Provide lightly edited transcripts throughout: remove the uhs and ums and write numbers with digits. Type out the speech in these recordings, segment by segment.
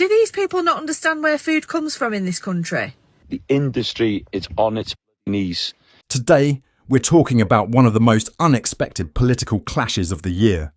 Do these people not understand where food comes from in this country? The industry is on its knees. Today, we're talking about one of the most unexpected political clashes of the year.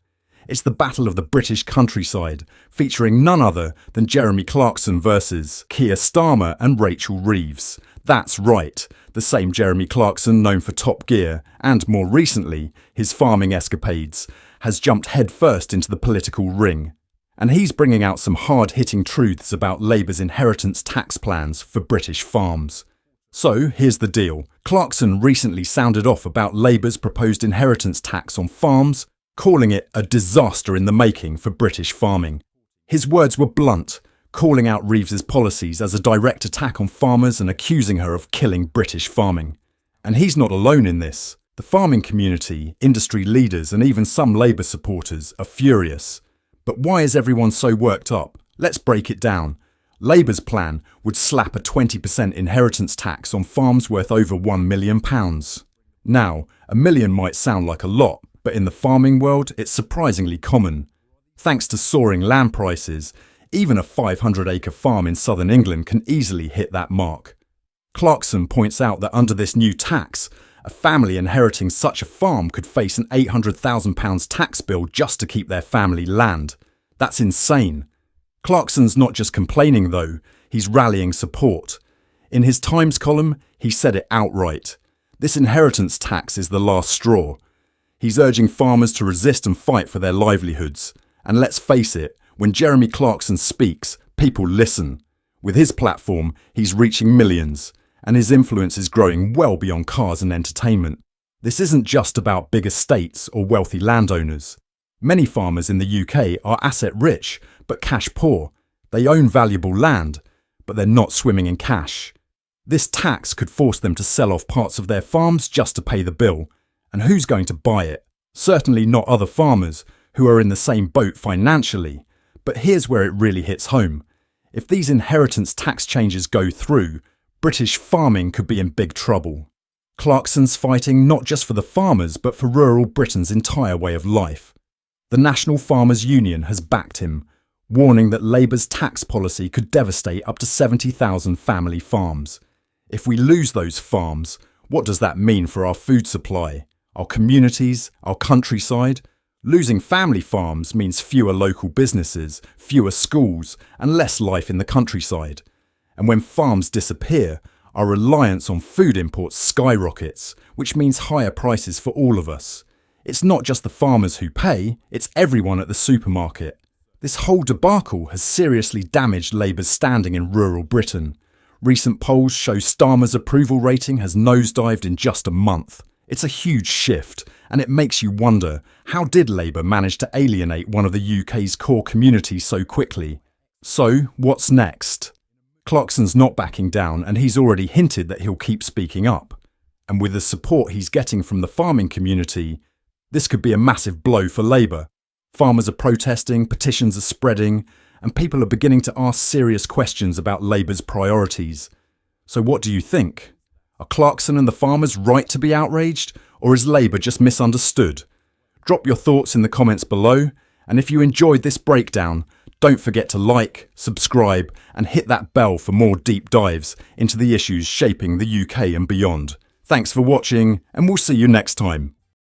It's the battle of the British countryside, featuring none other than Jeremy Clarkson versus Keir Starmer and Rachel Reeves. That's right, the same Jeremy Clarkson known for Top Gear and, more recently, his farming escapades, has jumped headfirst into the political ring. And he's bringing out some hard-hitting truths about Labour's inheritance tax plans for British farms. So, here's the deal. Clarkson recently sounded off about Labour's proposed inheritance tax on farms, calling it a disaster in the making for British farming. His words were blunt, calling out Reeves's policies as a direct attack on farmers and accusing her of killing British farming. And he's not alone in this. The farming community, industry leaders and even some Labour supporters are furious. But why is everyone so worked up? Let's break it down. Labour's plan would slap a 20% inheritance tax on farms worth over £1 million. Now, $1 million might sound like a lot, but in the farming world, it's surprisingly common. Thanks to soaring land prices, even a 500-acre farm in southern England can easily hit that mark. Clarkson points out that under this new tax, a family inheriting such a farm could face an £800,000 tax bill just to keep their family land. That's insane. Clarkson's not just complaining though, he's rallying support. In his Times column, he said it outright. This inheritance tax is the last straw. He's urging farmers to resist and fight for their livelihoods. And let's face it, when Jeremy Clarkson speaks, people listen. With his platform, he's reaching millions, and his influence is growing well beyond cars and entertainment. This isn't just about big estates or wealthy landowners. Many farmers in the UK are asset-rich, but cash-poor. They own valuable land, but they're not swimming in cash. This tax could force them to sell off parts of their farms just to pay the bill. And who's going to buy it? Certainly not other farmers, who are in the same boat financially. But here's where it really hits home. If these inheritance tax changes go through, British farming could be in big trouble. Clarkson's fighting not just for the farmers, but for rural Britain's entire way of life. The National Farmers Union has backed him, warning that Labour's tax policy could devastate up to 70,000 family farms. If we lose those farms, what does that mean for our food supply, our communities, our countryside? Losing family farms means fewer local businesses, fewer schools, and less life in the countryside. And when farms disappear, our reliance on food imports skyrockets, which means higher prices for all of us. It's not just the farmers who pay, it's everyone at the supermarket. This whole debacle has seriously damaged Labour's standing in rural Britain. Recent polls show Starmer's approval rating has nosedived in just a month. It's a huge shift, and it makes you wonder, how did Labour manage to alienate one of the UK's core communities so quickly? So, what's next? Clarkson's not backing down, and he's already hinted that he'll keep speaking up. And with the support he's getting from the farming community, this could be a massive blow for Labour. Farmers are protesting, petitions are spreading, and people are beginning to ask serious questions about Labour's priorities. So what do you think? Are Clarkson and the farmers right to be outraged, or is Labour just misunderstood? Drop your thoughts in the comments below, and if you enjoyed this breakdown, don't forget to like, subscribe, and hit that bell for more deep dives into the issues shaping the UK and beyond. Thanks for watching, and we'll see you next time.